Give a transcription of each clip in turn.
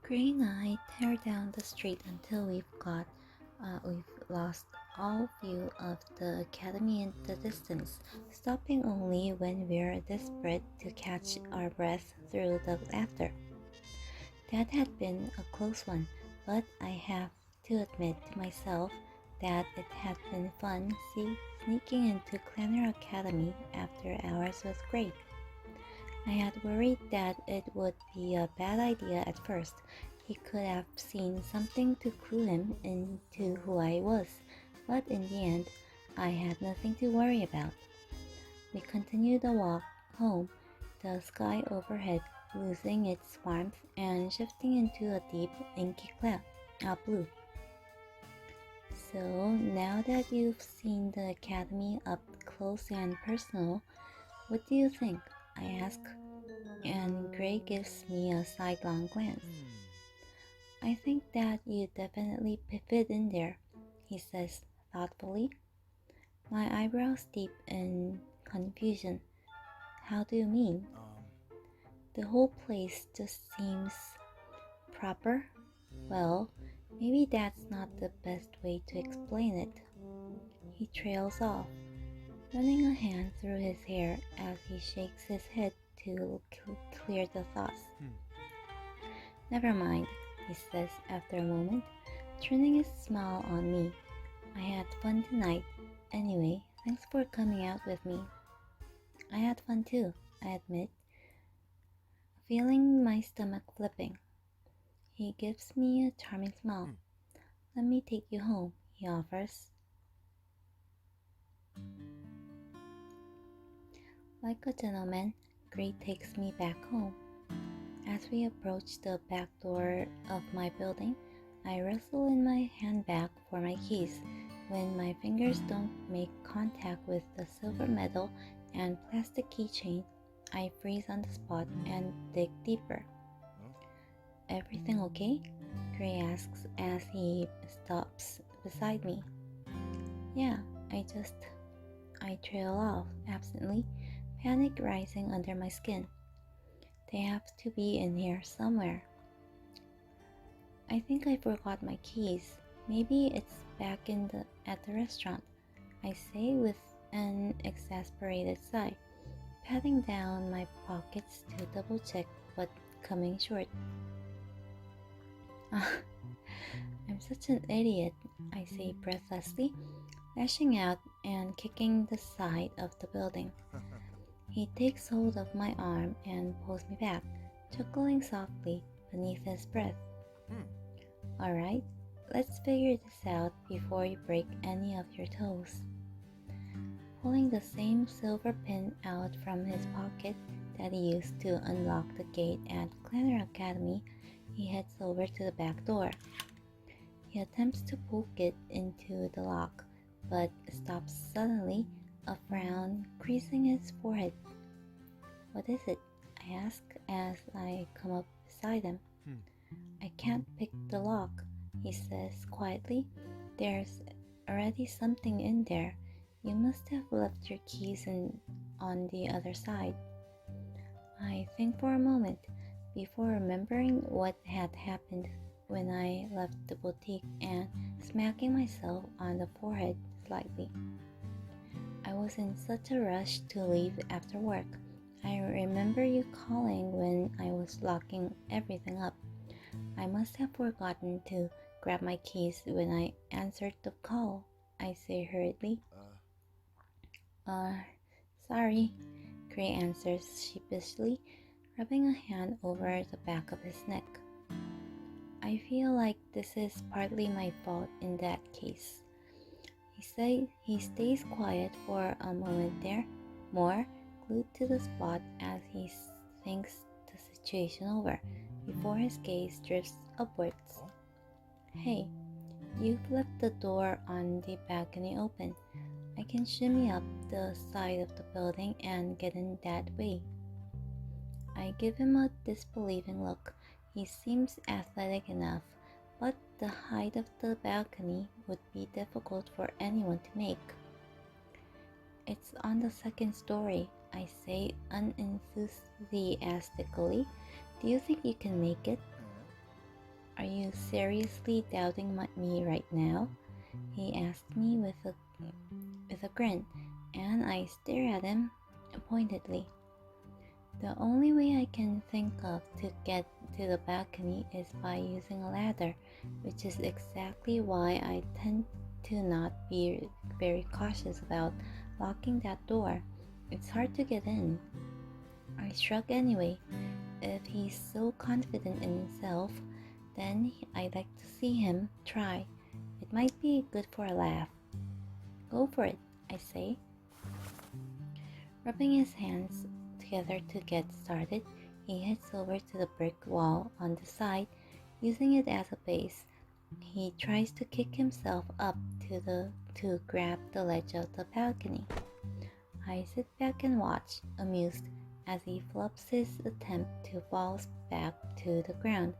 Gray and I tear down the street until we've lost all view of the academy in the distance, stopping only when we're desperate to catch our breath through the laughter. That had been a close one, but I have to admit to myself that it had been fun sneaking into Clanner Academy after hours with Gray. I had worried that it would be a bad idea at first. He could have seen something to clue him into who I was, but in the end, I had nothing to worry about. We continued the walk home, the sky overhead losing its warmth and shifting into a deep, inky blue. So, now that you've seen the academy up close and personal, what do you think? I ask, and Gray gives me a sidelong glance. I think that you definitely fit in there, he says thoughtfully. My eyebrows deep in confusion. How do you mean? The whole place just seems proper? Well, maybe that's not the best way to explain it. He trails off, running a hand through his hair as he shakes his head to clear the thoughts. Never mind, he says after a moment, turning his smile on me. I had fun tonight. Anyway, thanks for coming out with me. I had fun too, I admit, feeling my stomach flipping. He gives me a charming smile. Let me take you home, he offers. Like a gentleman, Gray takes me back home. As we approach the back door of my building, I wrestle in my handbag for my keys. When my fingers don't make contact with the silver medal and plastic keychain, I freeze on the spot and dig deeper. Everything okay? Gray asks as he stops beside me. Yeah, I trail off absently, panic rising under my skin. They have to be in here somewhere. I think I forgot my keys. Maybe it's back at the restaurant, I say with an exasperated sigh, patting down my pockets to double check but coming short. I'm such an idiot, I say breathlessly, lashing out and kicking the side of the building. He takes hold of my arm and pulls me back, chuckling softly beneath his breath. Alright, let's figure this out before you break any of your toes. Pulling the same silver pin out from his pocket that he used to unlock the gate at Clanner Academy, he heads over to the back door. He attempts to poke it into the lock, but stops suddenly, a frown creasing his forehead. What is it? I ask as I come up beside him. I can't pick the lock, he says quietly. There's already something in there. You must have left your keys on the other side. I think for a moment before remembering what had happened when I left the boutique and smacking myself on the forehead slightly. I was in such a rush to leave after work. I remember you calling when I was locking everything up. I must have forgotten to grab my keys when I answered the call, I say hurriedly. Sorry, Gray answers sheepishly, rubbing a hand over the back of his neck. I feel like this is partly my fault in that case. He stays quiet for a moment there, more glued to the spot as he thinks the situation over, before his gaze drifts upwards. Hey, you've left the door on the balcony open. I can shimmy up the side of the building and get in that way. I give him a disbelieving look. He seems athletic enough, but the height of the balcony would be difficult for anyone to make. It's on the second story, I say unenthusiastically. Do you think you can make it? Are you seriously doubting me right now? He asked me with a grin, and I stared at him pointedly. The only way I can think of to get to the balcony is by using a ladder, which is exactly why I tend to not be very cautious about locking that door. It's hard to get in. I shrug anyway. If he's so confident in himself, then I'd like to see him try. It might be good for a laugh. Go for it, I say. Rubbing his hands together to get started, he heads over to the brick wall on the side, using it as a base. He tries to kick himself up to grab the ledge of the balcony. I sit back and watch, amused, as he flops his attempt to fall back to the ground,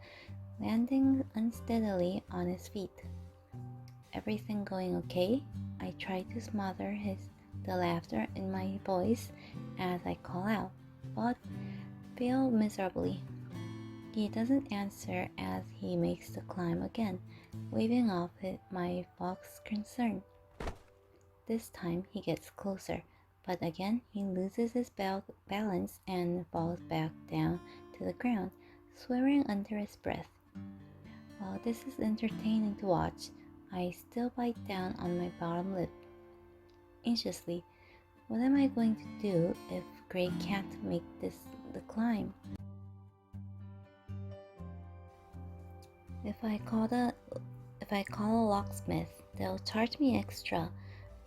landing unsteadily on his feet. Everything going okay? I try to smother the laughter in my voice as I call out, but fail miserably. He doesn't answer as he makes the climb again, waving off my false concern. This time he gets closer, but again he loses his balance and falls back down to the ground, swearing under his breath. While this is entertaining to watch, I still bite down on my bottom lip. Anxiously, what am I going to do if Gray can't make the climb? If I call a locksmith, they'll charge me extra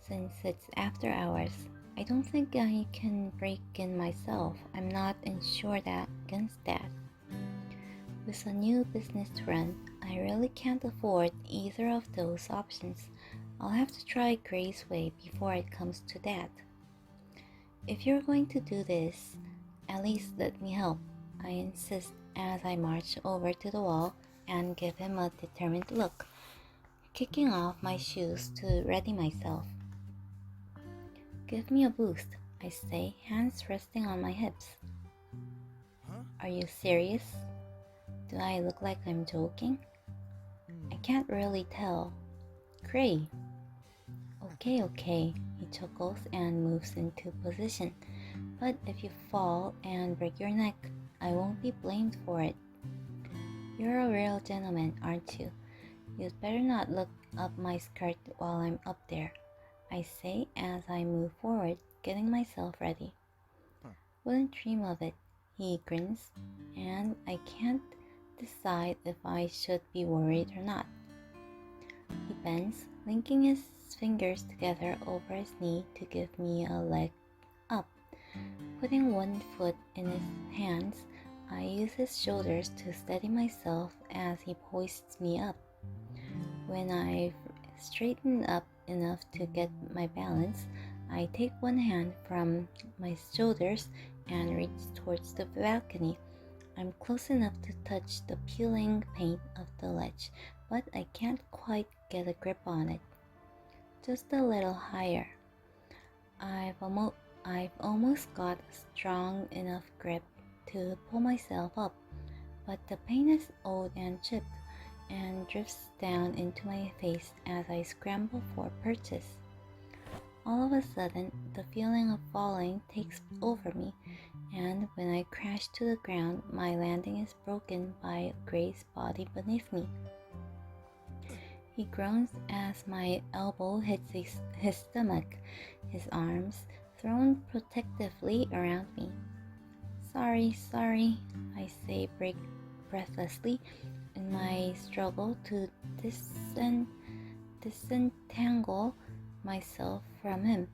since it's after hours. I don't think I can break in myself. I'm not insured against that. With a new business to run, I really can't afford either of those options. I'll have to try Gray's way before it comes to that. If you're going to do this, at least let me help, I insist as I march over to the wall and give him a determined look, kicking off my shoes to ready myself. Give me a boost, I say, hands resting on my hips. Are you serious? Do I look like I'm joking? I can't really tell. Gray. Okay, he chuckles and moves into position. But if you fall and break your neck, I won't be blamed for it. You're a real gentleman, aren't you? You'd better not look up my skirt while I'm up there, I say as I move forward, getting myself ready. Wouldn't dream of it, he grins, and I can't decide if I should be worried or not. He bends, linking his fingers together over his knee to give me a leg up. Putting one foot in his hands, I use his shoulders to steady myself as he hoists me up. When I've straightened up enough to get my balance, I take one hand from my shoulders and reach towards the balcony. I'm close enough to touch the peeling paint of the ledge, but I can't quite get a grip on it. Just a little higher. I've almost got a strong enough grip to pull myself up, but the paint is old and chipped and drifts down into my face as I scramble for purchase. All of a sudden, the feeling of falling takes over me, and when I crash to the ground, my landing is broken by Gray's body beneath me. He groans as my elbow hits his stomach, his arms thrown protectively around me. Sorry, I say breathlessly in my struggle to disentangle myself from him,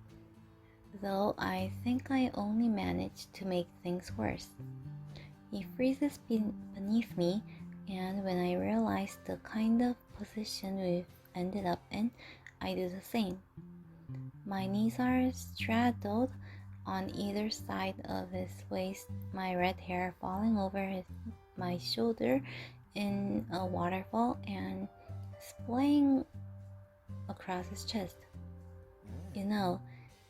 though I think I only managed to make things worse. He freezes beneath me, and when I realize the kind of position we've ended up in, I do the same. My knees are straddled on either side of his waist, my red hair falling over my shoulder in a waterfall and splaying across his chest. You know,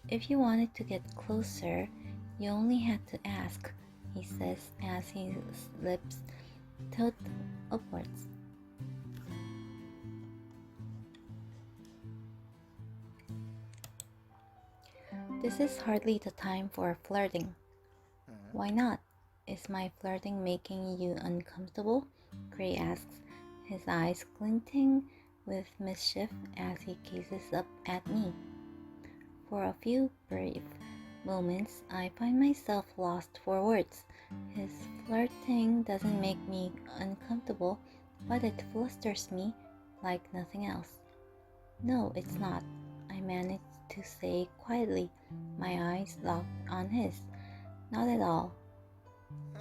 if you wanted to get closer, you only had to ask, he says as his lips tilt upwards. This is hardly the time for flirting. Why not? Is my flirting making you uncomfortable? Gray asks, his eyes glinting with mischief as he gazes up at me. For a few brief moments, I find myself lost for words. His flirting doesn't make me uncomfortable, but it flusters me like nothing else. No, it's not, I manage to say quietly, my eyes locked on his. Not at all.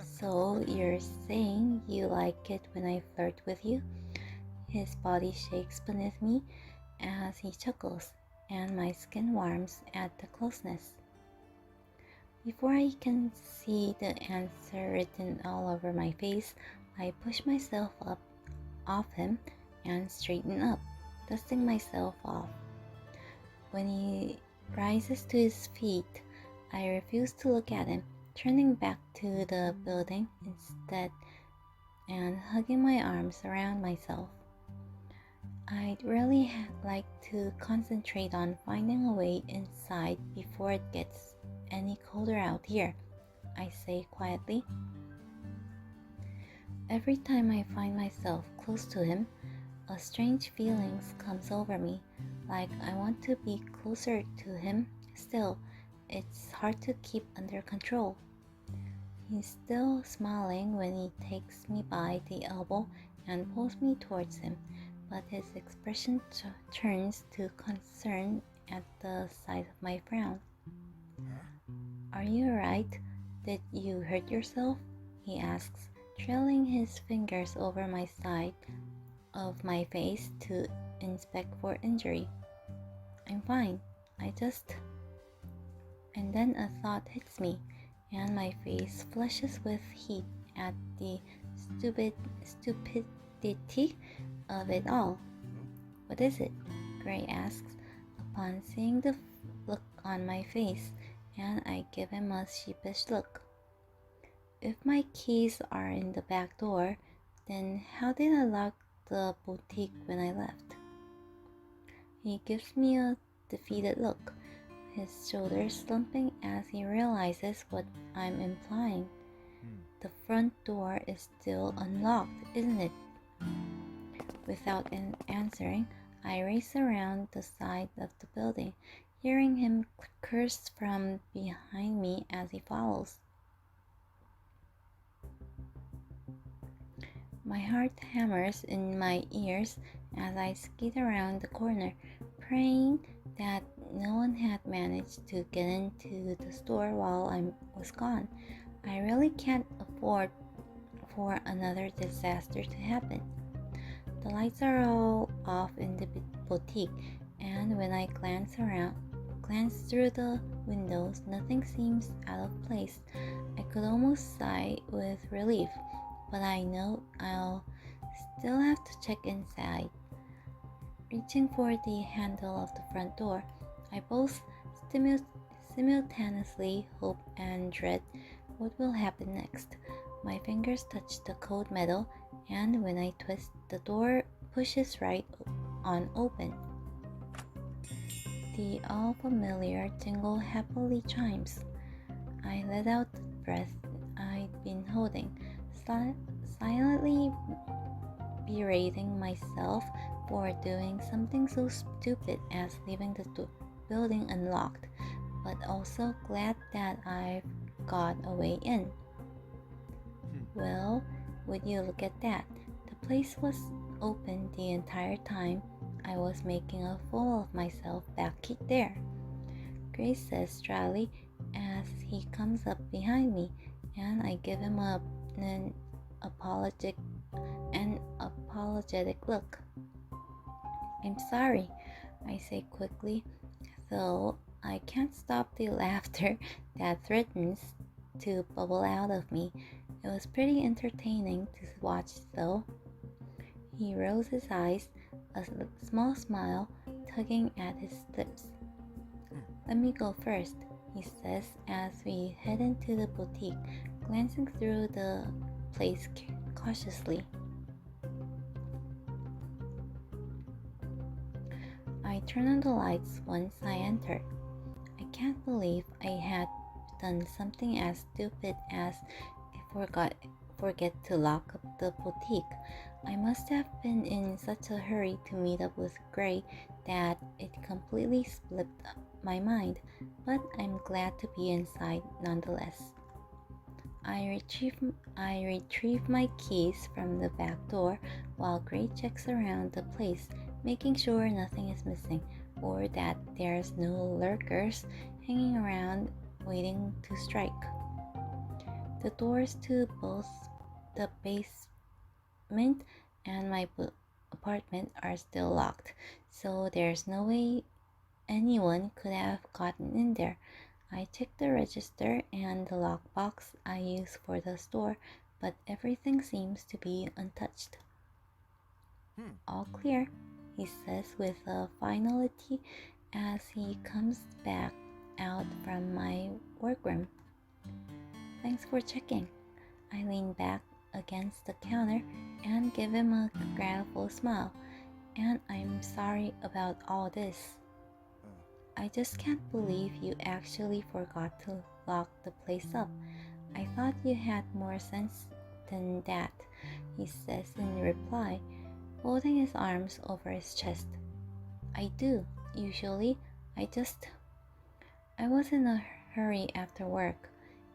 So you're saying you like it when I flirt with you? His body shakes beneath me as he chuckles, and my skin warms at the closeness. Before I can see the answer written all over my face, I push myself up off him and straighten up, dusting myself off. When he rises to his feet, I refuse to look at him, turning back to the building instead and hugging my arms around myself. I'd really like to concentrate on finding a way inside before it gets any colder out here, I say quietly. Every time I find myself close to him, a strange feeling comes over me, like I want to be closer to him. Still, it's hard to keep under control. He's still smiling when he takes me by the elbow and pulls me towards him, but his expression turns to concern at the sight of my frown. Are you alright? Did you hurt yourself? He asks, trailing his fingers over my side of my face to inspect for injury. I'm fine, I just... And then a thought hits me, and my face flushes with heat at the stupidity of it all. What is it? Gray asks, upon seeing the look on my face, and I give him a sheepish look. If my keys are in the back door, then how did I lock the boutique when I left? He gives me a defeated look, his shoulders slumping as he realizes what I'm implying. The front door is still unlocked, isn't it? Without answering, I race around the side of the building, hearing him curse from behind me as he follows. My heart hammers in my ears as I skid around the corner, praying that no one had managed to get into the store while I was gone. I really can't afford for another disaster to happen. The lights are all off in the boutique, and when I glance through the windows, nothing seems out of place. I could almost sigh with relief, but I know I'll still have to check inside. Reaching for the handle of the front door, I both simultaneously hope and dread what will happen next. My fingers touch the cold metal, and when I twist, the door pushes right on open. The all-familiar jingle happily chimes. I let out the breath I'd been holding, silently berating myself for doing something so stupid as leaving the building unlocked, but also glad that I've got a way in. Well, would you look at that? The place was open the entire time I was making a fool of myself back there, Grace says dryly as he comes up behind me, and I give him an apologetic look. I'm sorry, I say quickly, though I can't stop the laughter that threatens to bubble out of me. It was pretty entertaining to watch, though. He rolls his eyes, a small smile tugging at his lips. Let me go first, he says as we head into the boutique, glancing through the place cautiously. I turn on the lights once I enter. I can't believe I had done something as stupid as forget to lock up the boutique. I must have been in such a hurry to meet up with Gray that it completely split my mind, but I'm glad to be inside nonetheless. I retrieve my keys from the back door while Gray checks around the place, making sure nothing is missing or that there's no lurkers hanging around waiting to strike. The doors to both the basement and my apartment are still locked, so there's no way anyone could have gotten in there. I checked the register and the lockbox I use for the store, but everything seems to be untouched. All clear, he says with a finality as he comes back out from my workroom. Thanks for checking. I lean back against the counter and give him a grateful smile. And I'm sorry about all this. I just can't believe you actually forgot to lock the place up. I thought you had more sense than that, he says in reply, folding his arms over his chest. I do, usually. I was in a hurry after work,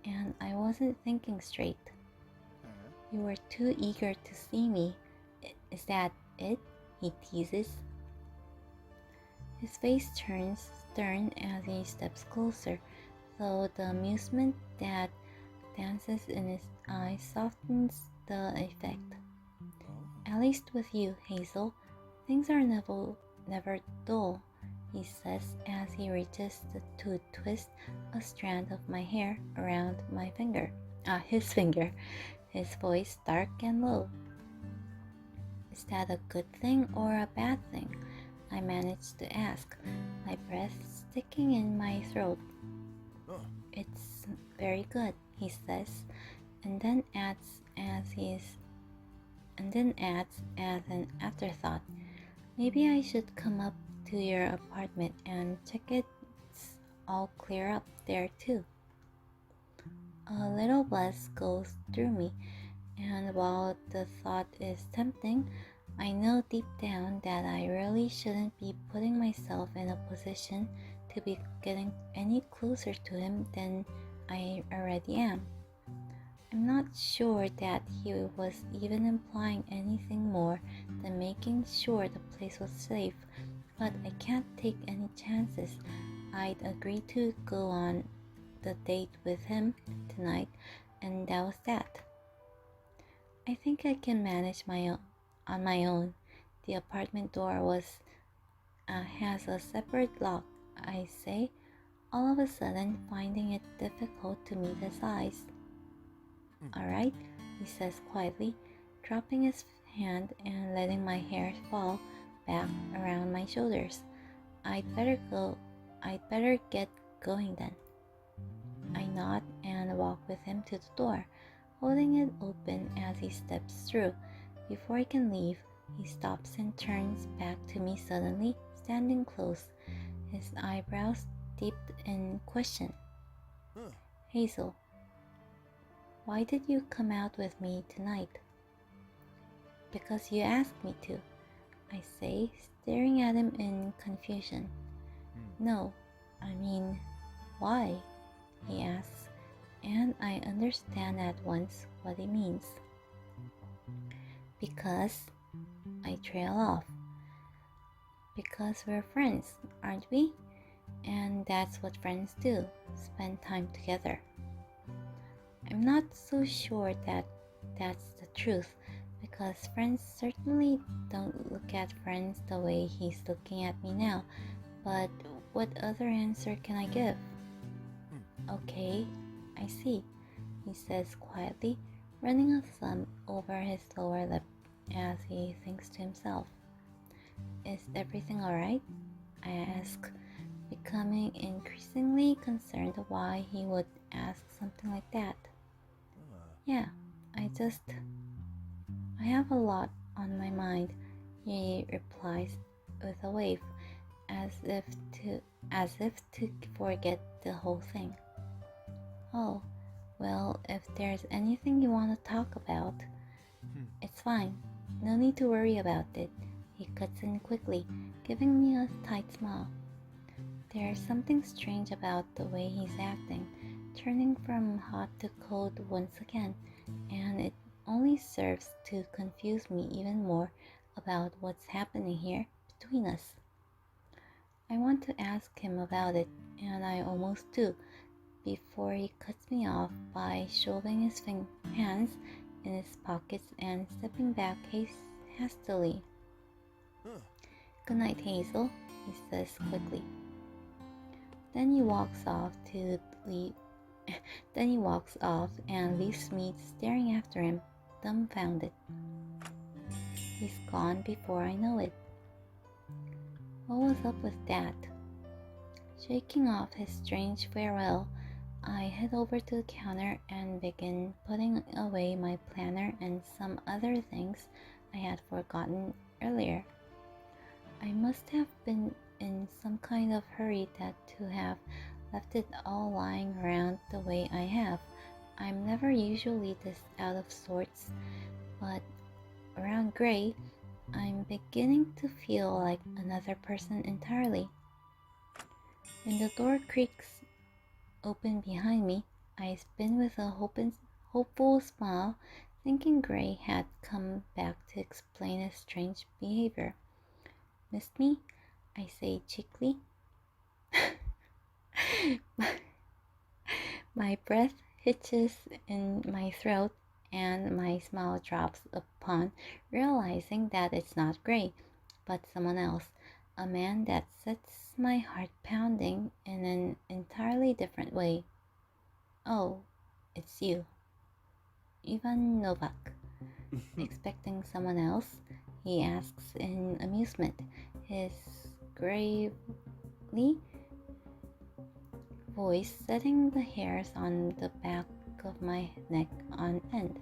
and I wasn't thinking straight. You were too eager to see me. Is that it? He teases. His face turns stern as he steps closer, though the amusement that dances in his eyes softens the effect. At least with you, Hazel, things are never dull, he says as he reaches to twist a strand of my hair around his finger, his voice dark and low. Is that a good thing or a bad thing? I managed to ask, my breath sticking in my throat. It's very good, he says, and then adds as an afterthought, maybe I should come up to your apartment and check it's all clear up there too. A little buzz goes through me, and while the thought is tempting, I know deep down that I really shouldn't be putting myself in a position to be getting any closer to him than I already am. I'm not sure that he was even implying anything more than making sure the place was safe, but I can't take any chances. I'd agreed to go on the date with him tonight, and that was that. I think I can manage on my own. The apartment door has a separate lock, I say, all of a sudden finding it difficult to meet his eyes. All right, he says quietly, dropping his hand and letting my hair fall back around my shoulders. I'd better get going then. I nod and walk with him to the door, holding it open as he steps through. Before I can leave, he stops and turns back to me suddenly, standing close, his eyebrows dipped in question. Hazel, why did you come out with me tonight? Because you asked me to, I say, staring at him in confusion. No, I mean, why? He asks, and I understand at once what he means. Because I trail off. Because we're friends, aren't we? And that's what friends do, spend time together. I'm not so sure that that's the truth, because friends certainly don't look at friends the way he's looking at me now, but what other answer can I give? Okay, I see, he says quietly, running a thumb over his lower lip as he thinks to himself. Is everything alright? I ask, becoming increasingly concerned why he would ask something like that. Yeah, I have a lot on my mind, he replies with a wave, as if as if to forget the whole thing. Oh, well, if there's anything you want to talk about, it's fine. No need to worry about it. He cuts in quickly, giving me a tight smile. There's something strange about the way he's acting, turning from hot to cold once again, and it only serves to confuse me even more about what's happening here between us. I want to ask him about it, and I almost do, before he cuts me off by shoving his hands in his pockets and stepping back hastily. Good night, Hazel, he says quickly. Then he walks off to leave. Then he walks off and leaves me staring after him, dumbfounded. He's gone before I know it. What was up with that? Shaking off his strange farewell, I head over to the counter and begin putting away my planner and some other things I had forgotten earlier. I must have been in some kind of hurry to have left it all lying around the way I have. I'm never usually this out of sorts, but around Gray, I'm beginning to feel like another person entirely. When the door creaks open behind me, I spin with a hopeful smile, thinking Gray had come back to explain his strange behavior. Missed me? I say cheekily. My breath hitches in my throat and my smile drops upon realizing that it's not Gray, but someone else, a man that sets my heart pounding in an entirely different way. Oh, it's you, Ivan Novak. Expecting someone else? He asks in amusement, his gravely voice setting the hairs on the back of my neck on end.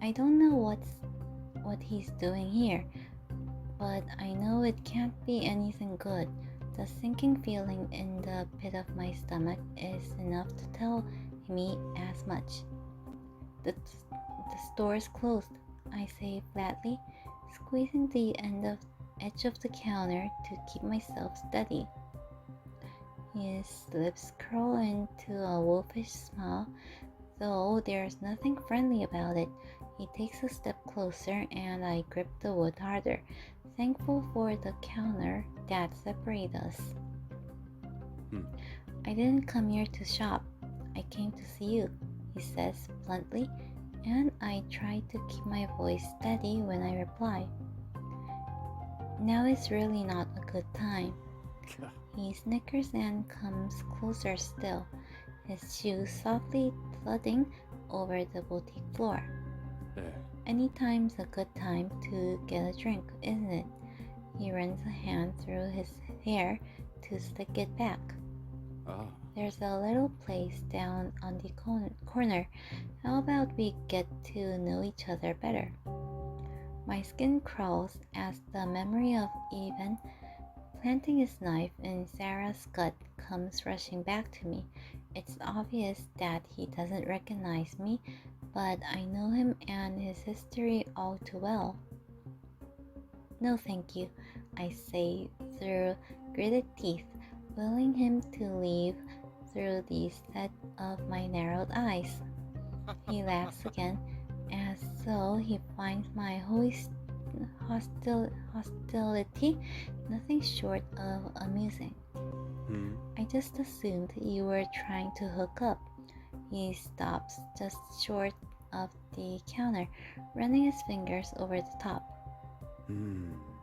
I don't know what he's doing here, but I know it can't be anything good. The sinking feeling in the pit of my stomach is enough to tell me as much. The store's closed, I say flatly, squeezing the edge of the counter to keep myself steady. His lips curl into a wolfish smile, though there's nothing friendly about it. He takes a step closer and I grip the wood harder, thankful for the counter that separates us. I didn't come here to shop. I came to see you, he says bluntly, and I try to keep my voice steady when I reply. Now is really not a good time. He snickers and comes closer still, his shoes softly thudding over the boutique floor. Anytime's a good time to get a drink, isn't it? He runs a hand through his hair to slick it back. There's a little place down on the corner. How about we get to know each other better? My skin crawls as the memory of Ivan planting his knife in Sarah's gut comes rushing back to me. It's obvious that he doesn't recognize me, but I know him and his history all too well. No, thank you, I say through gritted teeth, willing him to leave through the set of my narrowed eyes. He laughs again, as though he finds my hostility nothing short of amusing. I just assumed you were trying to hook up. He stops just short of the counter, running his fingers over the top.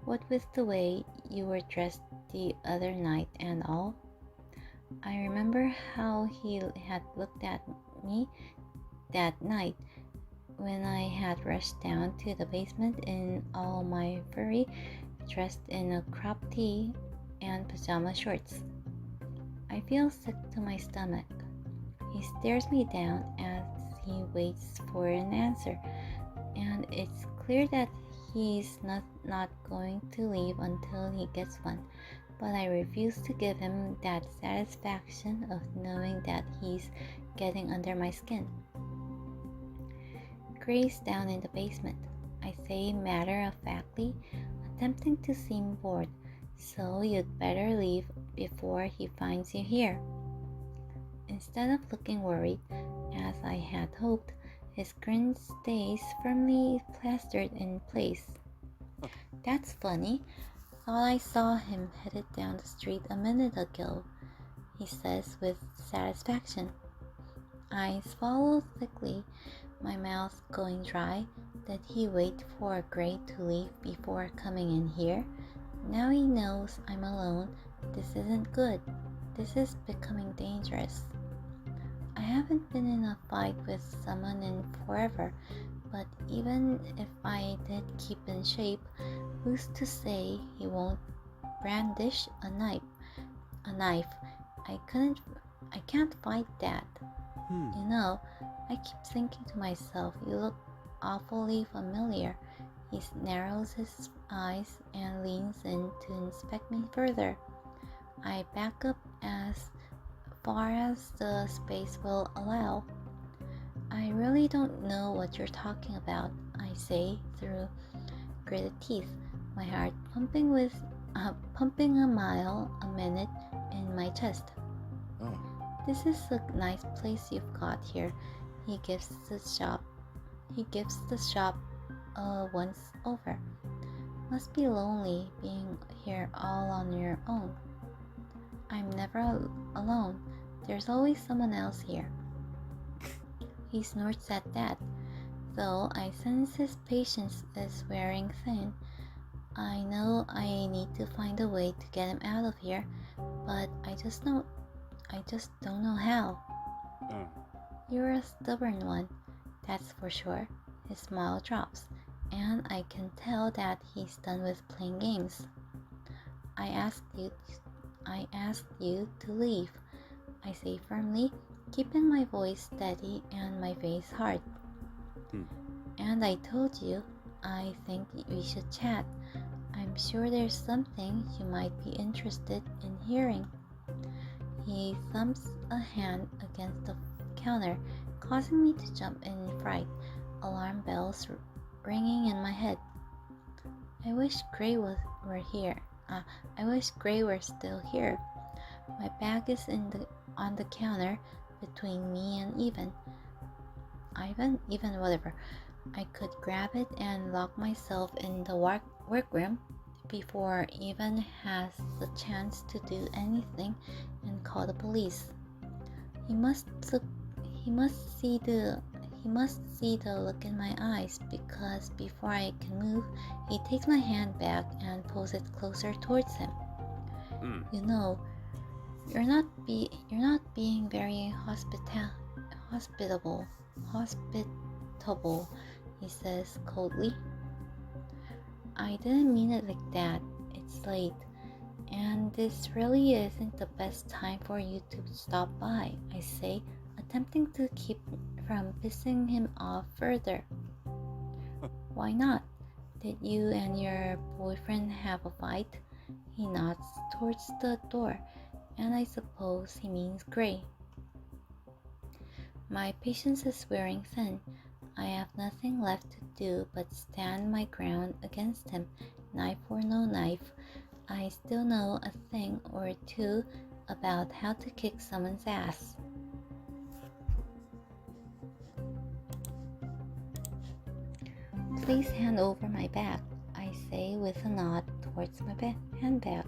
What with the way you were dressed the other night and all? I remember how he had looked at me that night when I had rushed down to the basement in all my furry, dressed in a crop tee and pajama shorts. I feel sick to my stomach. He stares me down as he waits for an answer, and it's clear that he's not going to leave until he gets one. but I refuse to give him that satisfaction of knowing that he's getting under my skin. Gray's down in the basement, I say matter-of-factly, attempting to seem bored, so you'd better leave before he finds you here. Instead of looking worried, as I had hoped, his grin stays firmly plastered in place. That's funny. Thought I saw him headed down the street a minute ago, he says with satisfaction. I swallow thickly, my mouth going dry. Did he wait for Gray to leave before coming in here? Now he knows I'm alone. This isn't good. This is becoming dangerous. I haven't been in a fight with someone in forever, but even if I did keep in shape, who's to say he won't brandish a knife? I can't fight that. You know, I keep thinking to myself, you look awfully familiar. He narrows his eyes and leans in to inspect me further. I back up as far as the space will allow. I really don't know what you're talking about, I say through gritted teeth, my heart pumping a mile a minute in my chest. Oh. This is a nice place you've got here. He gives the shop a once over. Must be lonely being here all on your own. I'm never alone. There's always someone else here. He snorts at that, though I sense his patience is wearing thin. I know I need to find a way to get him out of here, but I just don't know how. You're a stubborn one, that's for sure. His smile drops, and I can tell that he's done with playing games. I asked you to leave, I say firmly, keeping my voice steady and my face hard. And I told you, I think we should chat. I'm sure there's something you might be interested in hearing. He thumps a hand against the counter, causing me to jump in fright, alarm bells ringing in my head. I wish Gray were here. I wish Gray were still here. My bag is on the counter between me and Ivan, whatever. I could grab it and lock myself in the workroom before Ivan has the chance to do anything and call the police. He must see the look in my eyes, because before I can move, he takes my hand back and pulls it closer towards him. You know, you're not being very hospitable, he says coldly. I didn't mean it like that. It's late, and this really isn't the best time for you to stop by, I say, attempting to keep from pissing him off further. Why not? Did you and your boyfriend have a fight? He nods towards the door, and I suppose he means Gray. My patience is wearing thin. I have nothing left to do but stand my ground against him, knife or no knife. I still know a thing or two about how to kick someone's ass. Please hand over my bag, I say with a nod towards my handbag,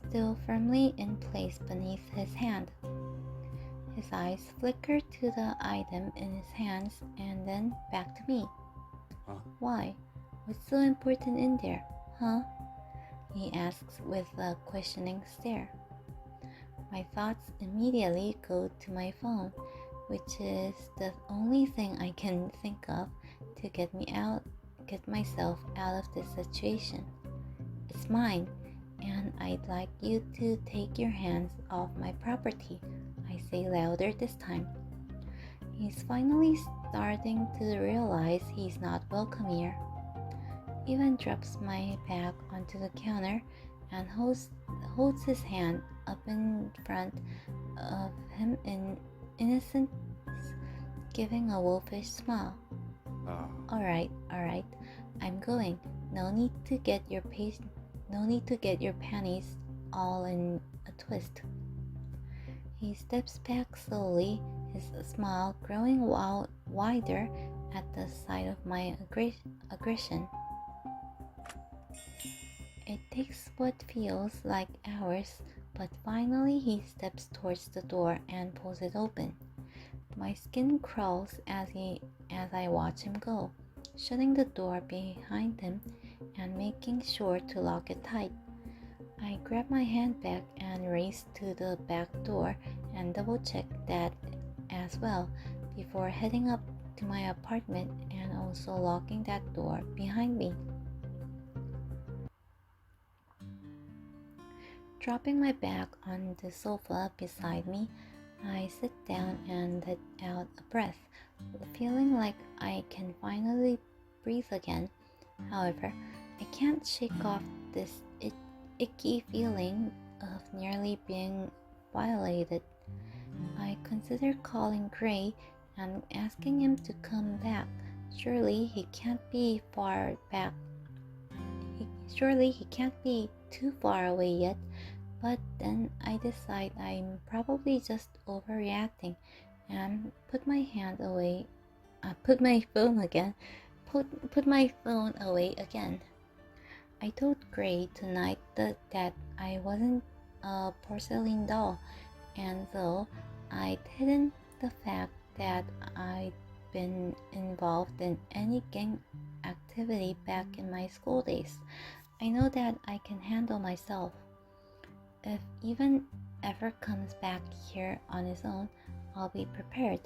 still firmly in place beneath his hand. His eyes flicker to the item in his hands and then back to me. Why? What's so important in there, huh? He asks with a questioning stare. My thoughts immediately go to my phone, which is the only thing I can think of to get myself out of this situation. It's mine, and I'd like you to take your hands off my property, I say louder this time. He's finally starting to realize he's not welcome here. Ivan drops my bag onto the counter and holds his hand up in front of him in innocence, giving a wolfish smile. Alright, I'm going. No need to get your panties all in a twist. He steps back slowly, his smile growing wider at the sight of my aggression. It takes what feels like hours, but finally he steps towards the door and pulls it open. My skin crawls as I watch him go, shutting the door behind him and making sure to lock it tight. I grab my handbag and race to the back door and double-check that as well before heading up to my apartment and also locking that door behind me. Dropping my bag on the sofa beside me, I sit down and let out a breath, feeling like I can finally breathe again. However, I can't shake off this icky feeling of nearly being violated. I consider calling Gray and asking him to come back. Surely he can't be too far away yet. But then I decide I'm probably just overreacting and put my phone away again. I told Gray tonight that I wasn't a porcelain doll, and though I'd hidden the fact that I'd been involved in any gang activity back in my school days, I know that I can handle myself. If even ever comes back here on his own, I'll be prepared.